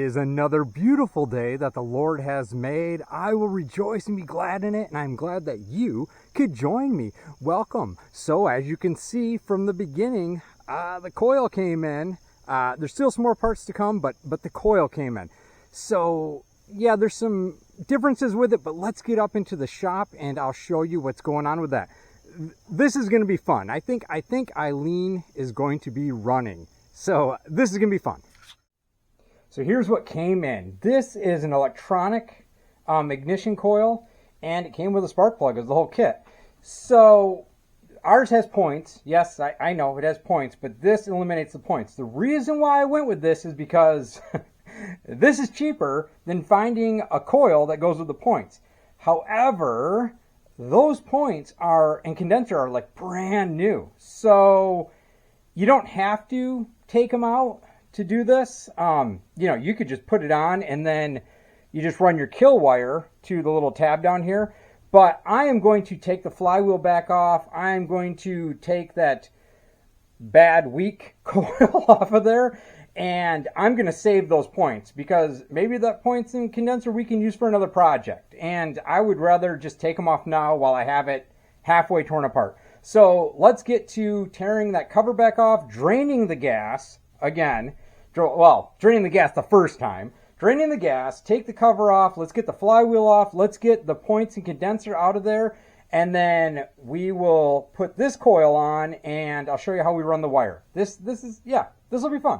is another beautiful day that the Lord has made. I will rejoice and be glad in it, and I'm glad that you could join me. Welcome. So as you can see from the beginning, the coil came in. There's still some more parts to come, but the coil came in. So yeah, there's some differences with it, but let's get up into the shop and I'll show you what's going on with that. This is going to be fun. I think Eileen is going to be running. So this is going to be fun. So here's what came in. This is an electronic ignition coil, and it came with a spark plug as the whole kit. So ours has points. Yes, I know it has points, but this eliminates the points. The reason why I went with this is because this is cheaper than finding a coil that goes with the points. However, those points and condenser are like brand new. So you don't have to take them out to do this. You could just put it on and then you just run your kill wire to the little tab down here. But I am going to take the flywheel back off. I'm going to take that bad, weak coil off of there. And I'm going to save those points because maybe that points and condenser we can use for another project. And I would rather just take them off now while I have it halfway torn apart. So let's get to tearing that cover back off, draining the gas again. Well, draining the gas the first time. Draining the gas, take the cover off, let's get the flywheel off, let's get the points and condenser out of there, and then we will put this coil on and I'll show you how we run the wire. This will be fun.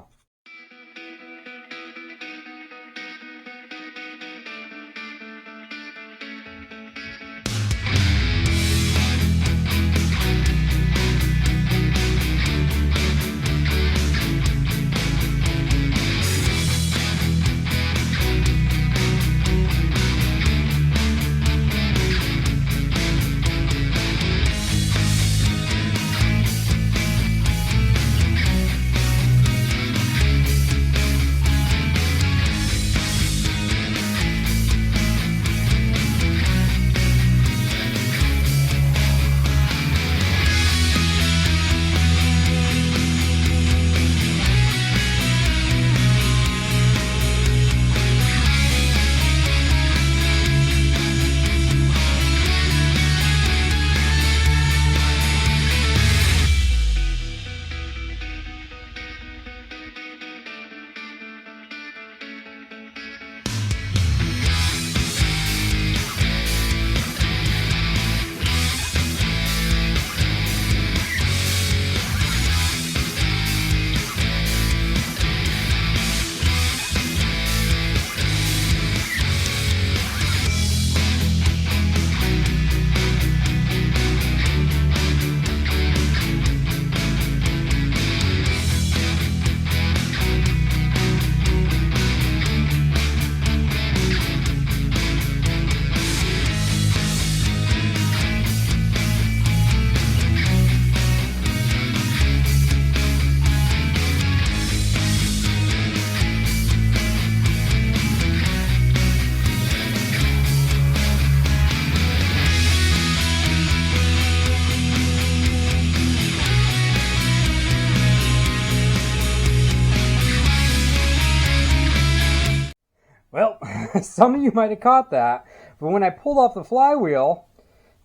Well, some of you might have caught that, but when I pulled off the flywheel,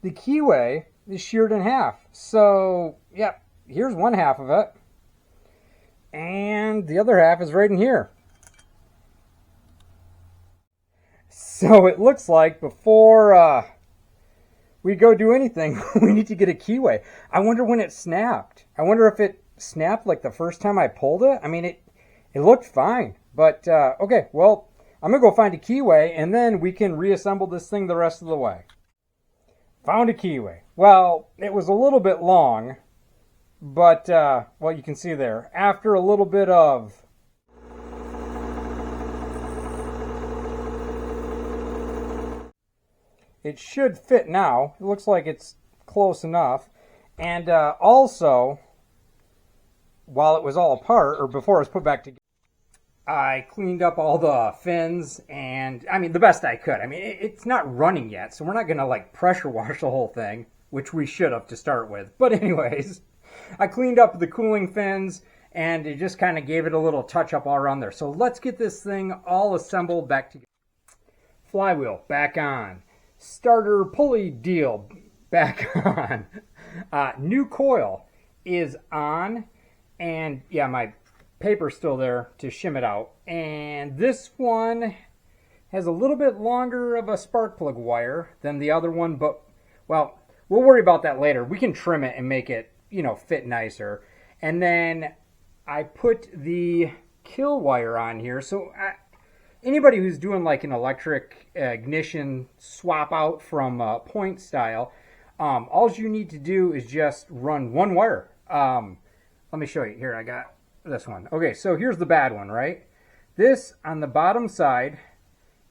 the keyway is sheared in half. So, yeah, here's one half of it, and the other half is right in here. So it looks like before we go do anything, we need to get a keyway. I wonder when it snapped. I wonder if it snapped like the first time I pulled it. I mean, it looked fine, but okay, well, I'm going to go find a keyway, and then we can reassemble this thing the rest of the way. Found a keyway. Well, it was a little bit long, but, well, you can see there. After a little bit of it should fit now. It looks like it's close enough. And also, while it was all apart, or before it was put back together, I cleaned up all the fins, and I mean, the best I could. I mean, it's not running yet, so we're not going to like pressure wash the whole thing, which we should have to start with. But anyways, I cleaned up the cooling fins and it just kind of gave it a little touch up all around there. So let's get this thing all assembled back together. Flywheel back on. Starter pulley deal back on. New coil is on, and yeah, my paper's still there to shim it out. And this one has a little bit longer of a spark plug wire than the other one, but well, we'll worry about that later. We can trim it and make it, you know, fit nicer. And then I put the kill wire on here. So anybody who's doing like an electric ignition swap out from point style, all you need to do is just run one wire. Let me show you. Here, I got this one. Okay, so here's the bad one, right? This on the bottom side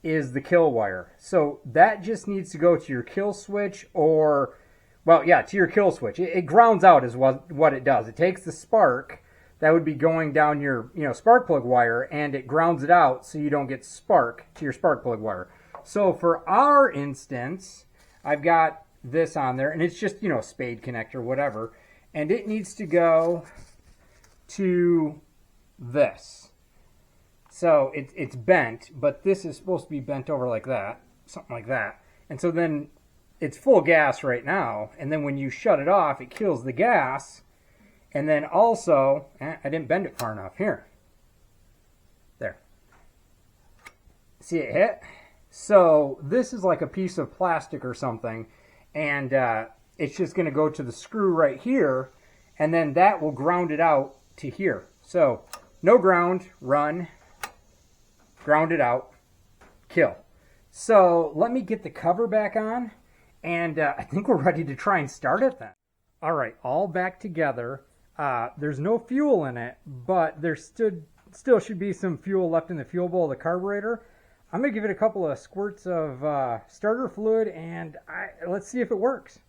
is the kill wire. So that just needs to go to your kill switch, or, well, yeah, to your kill switch. It grounds out is what it does. It takes the spark that would be going down your, you know, spark plug wire, and it grounds it out so you don't get spark to your spark plug wire. So for our instance, I've got this on there, and it's just, you know, a spade connector, whatever, and it needs to go to this. So it's bent, but this is supposed to be bent over like that, something like that. And so then it's full gas right now, and then when you shut it off, it kills the gas. And then also, I didn't bend it far enough. Here. There. See it hit? So this is like a piece of plastic or something, and it's just going to go to the screw right here, and then that will ground it out to here. So no ground, run. Ground it out, kill. So let me get the cover back on, and I think we're ready to try and start it then. All right, all back together. There's no fuel in it, but there still should be some fuel left in the fuel bowl of the carburetor. I'm going to give it a couple of squirts of starter fluid, and let's see if it works.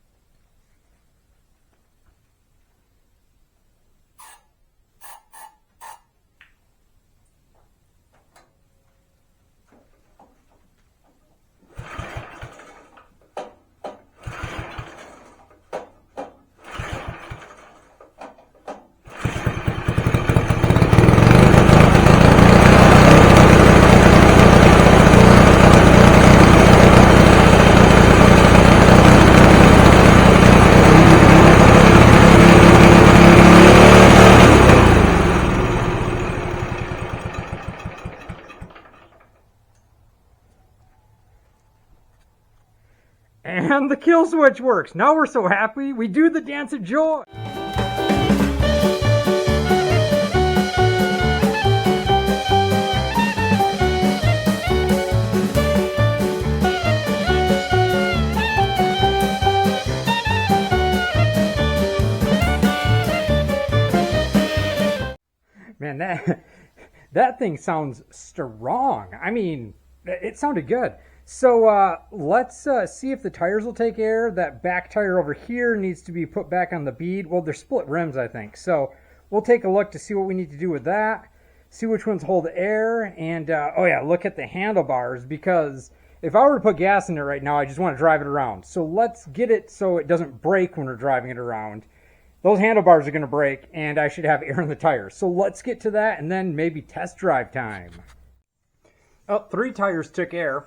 And the kill switch works. Now we're so happy, we do the dance of joy. Man, that thing sounds strong. I mean, it sounded good. So let's see if the tires will take air. That back tire over here needs to be put back on the bead. Well, they're split rims, I think. So we'll take a look to see what we need to do with that. See which ones hold air. And, oh yeah, look at the handlebars, because if I were to put gas in it right now, I just want to drive it around. So let's get it so it doesn't break when we're driving it around. Those handlebars are going to break, and I should have air in the tires. So let's get to that, and then maybe test drive time. Oh, 3 tires took air.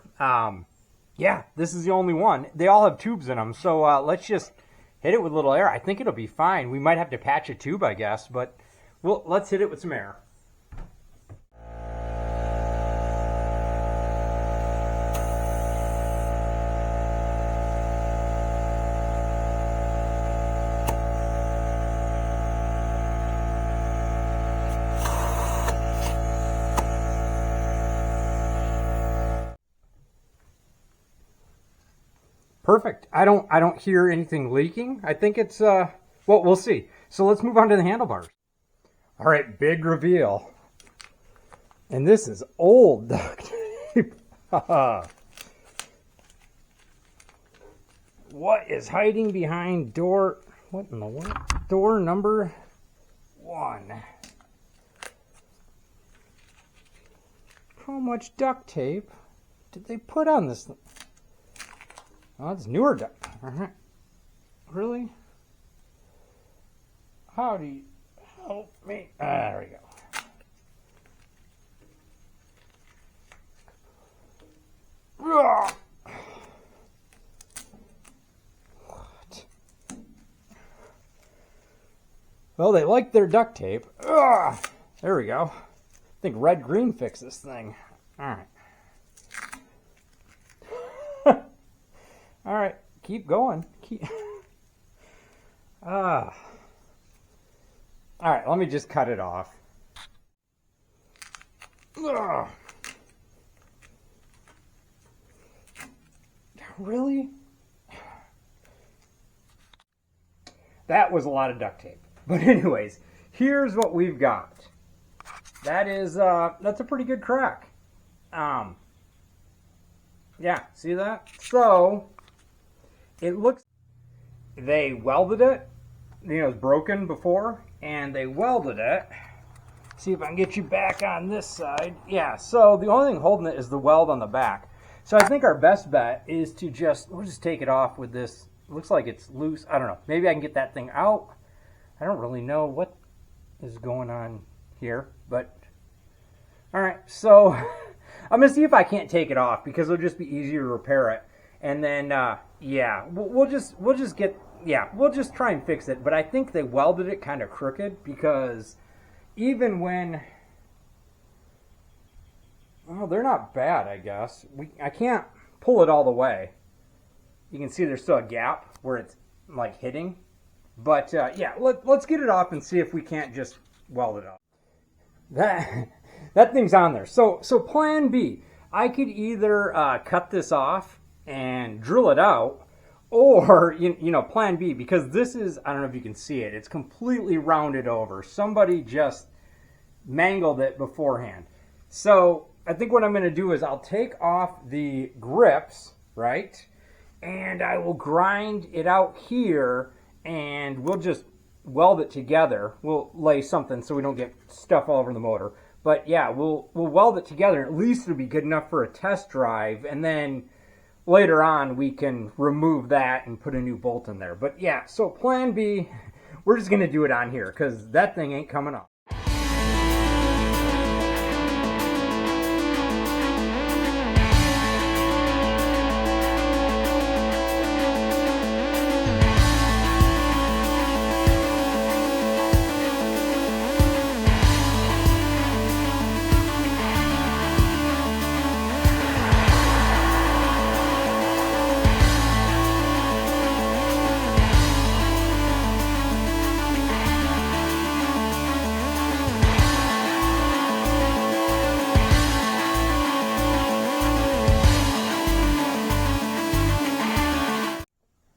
Yeah, this is the only one. They all have tubes in them, so let's just hit it with a little air. I think it'll be fine. We might have to patch a tube, I guess, but let's hit it with some air. Perfect. I don't hear anything leaking. I think it's well, we'll see. So let's move on to the handlebars. All right, big reveal. And this is old duct tape. What is hiding behind door? What in the world? Door number 1. How much duct tape did they put on this thing? Oh, it's newer duct. Really? How Help me. There we go. What? Well, they like their duct tape. There we go. I think red-green fixed this thing. All right. All right, keep going. All right, let me just cut it off. Really? That was a lot of duct tape. But anyways, here's what we've got. That is, that's a pretty good crack. Yeah, see that? So, it looks, they welded it. You know, it was broken before, and they welded it. See if I can get you back on this side. Yeah, so the only thing holding it is the weld on the back. So I think our best bet is to we'll just take it off with this. It looks like it's loose. I don't know. Maybe I can get that thing out. I don't really know what is going on here, but all right. So I'm gonna see if I can't take it off because it'll just be easier to repair it. And then yeah, we'll just try and fix it. But I think they welded it kind of crooked because even when, well, they're not bad, I guess. I can't pull it all the way. You can see there's still a gap where it's like hitting. But yeah, let's get it off and see if we can't just weld it up. That thing's on there. So plan B, I could either cut this off and drill it out, or you know, plan B, because this is, I don't know if you can see it, it's completely rounded over. Somebody just mangled it beforehand. So I think what I'm going to do is I'll take off the grips, right? And I will grind it out here, and we'll just weld it together. We'll lay something so we don't get stuff all over the motor. But yeah, we'll weld it together. At least it'll be good enough for a test drive, and then later on we can remove that and put a new bolt in there. But yeah, so plan B, we're just going to do it on here because that thing ain't coming off.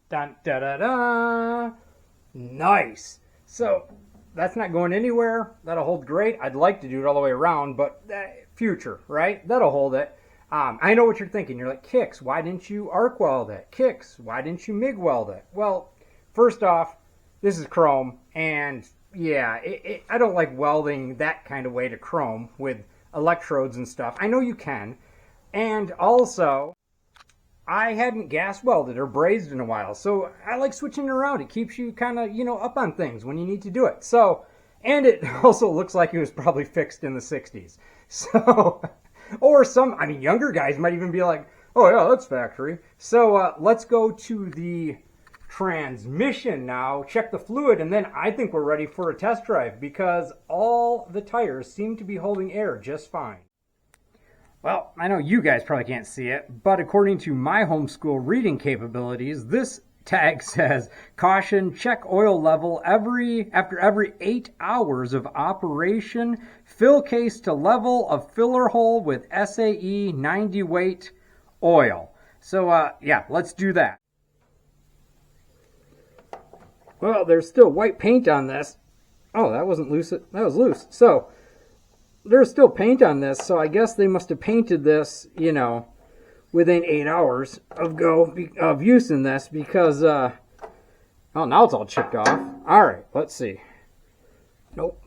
Dun, da, da, da. Nice. So that's not going anywhere. That'll hold great. I'd like to do it all the way around, but future, right? That'll hold it. I know what you're thinking. You're like, Kix, why didn't you arc weld it? Kix, why didn't you MIG weld it? Well, first off, this is chrome, and yeah, I don't like welding that kind of way to chrome with electrodes and stuff. I know you can. And also, I hadn't gas welded or brazed in a while, so I like switching it around. It keeps you kind of, you know, up on things when you need to do it. So, and it also looks like it was probably fixed in the 60s. So, or some, I mean, younger guys might even be like, oh yeah, that's factory. So let's go to the transmission now, check the fluid, and then I think we're ready for a test drive because all the tires seem to be holding air just fine. Well, I know you guys probably can't see it, but according to my homeschool reading capabilities, this tag says, caution, check oil level after every 8 hours of operation. Fill case to level of filler hole with SAE 90 weight oil. So, yeah, let's do that. Well, there's still white paint on this. Oh, that wasn't loose. That was loose. So, there's still paint on this, so I guess they must have painted this, you know, within 8 hours of use in this because, oh, now it's all chipped off. All right, let's see. Nope.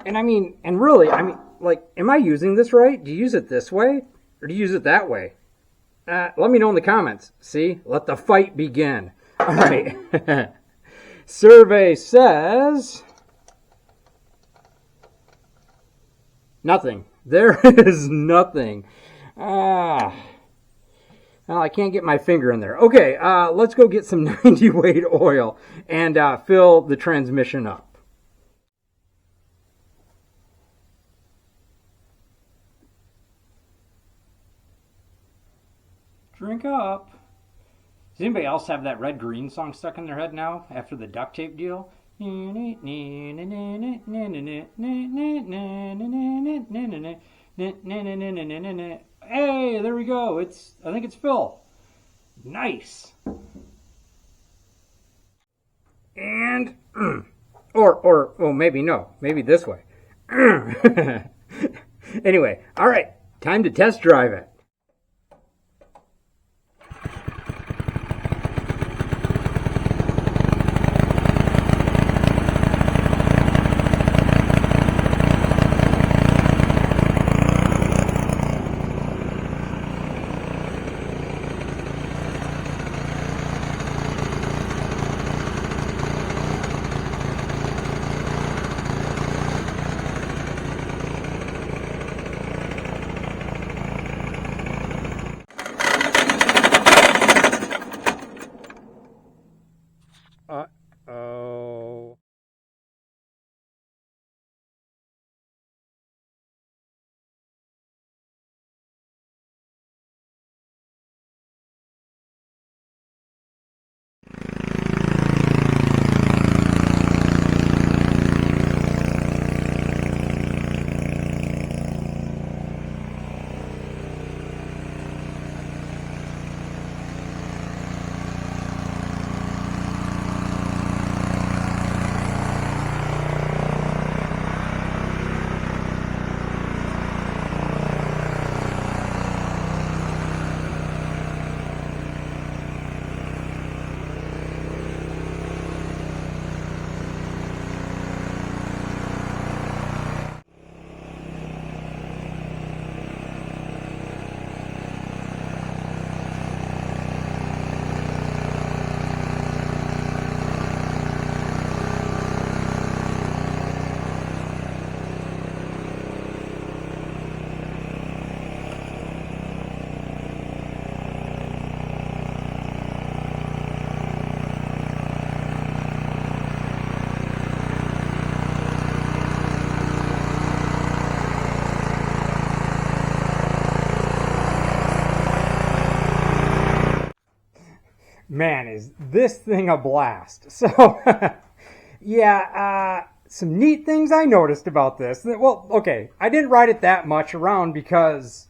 And I mean, and really, I mean, like, am I using this right? Do you use it this way or do you use it that way? Let me know in the comments. See, let the fight begin. All right. Survey says nothing. There is nothing. Well, I can't get my finger in there. Okay, let's go get some 90 weight oil and fill the transmission up. Drink up. Does anybody else have that Red Green song stuck in their head now after the duct tape deal? Hey, there we go. I think it's Phil. Nice. And or maybe no. Maybe this way. Anyway, all right. Time to test drive it. Uh-oh. Man, is this thing a blast. So, yeah, some neat things I noticed about this. Well, okay, I didn't ride it that much around because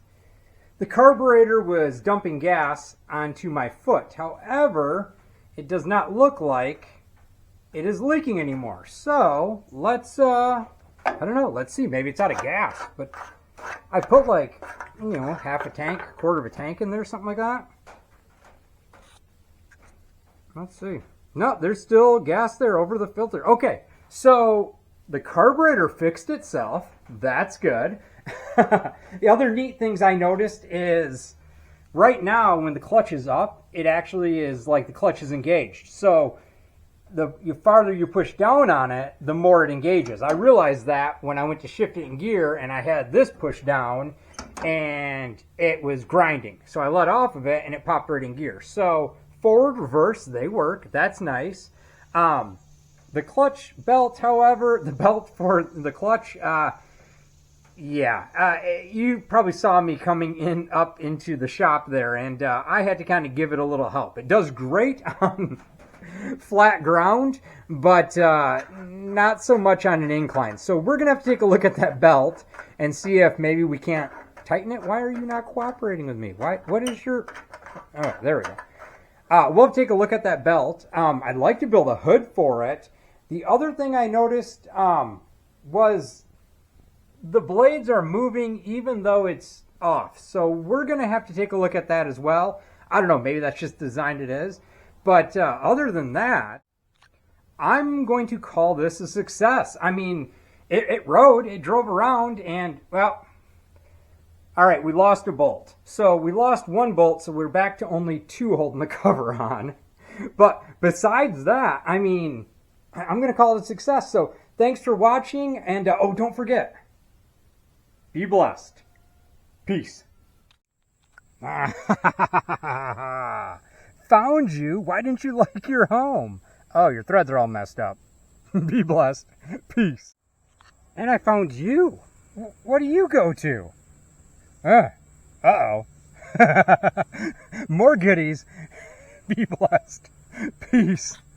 the carburetor was dumping gas onto my foot. However, it does not look like it is leaking anymore. So, let's, I don't know, let's see. Maybe it's out of gas. But I put like, half a tank, quarter of a tank in there, something like that. Let's see. No, there's still gas there over the filter. Okay, so the carburetor fixed itself. That's good. The other neat things I noticed is right now when the clutch is up, it actually is like the clutch is engaged. So the farther you push down on it, the more it engages. I realized that when I went to shift it in gear and I had this pushed down and it was grinding. So I let off of it and it popped right in gear. So forward, reverse, they work. That's nice. The clutch belt, however, the belt for the clutch, you probably saw me coming up into the shop there, and I had to kind of give it a little help. It does great on flat ground, but not so much on an incline. So we're going to have to take a look at that belt and see if maybe we can't tighten it. Why are you not cooperating with me? What is your... Oh, there we go. We'll take a look at that belt. I'd like to build a hood for it. The other thing I noticed was the blades are moving even though it's off. So we're going to have to take a look at that as well. I don't know, maybe that's just designed it is. But other than that, I'm going to call this a success. I mean, it drove around, and, well... All right, we lost a bolt. So we lost one bolt, so we're back to only two holding the cover on. But besides that, I mean, I'm going to call it a success. So thanks for watching. And oh, don't forget, be blessed. Peace. Found you. Why didn't you like your home? Oh, your threads are all messed up. Be blessed. Peace. And I found you. What do you go to? Uh-oh. More goodies. Be blessed. Peace.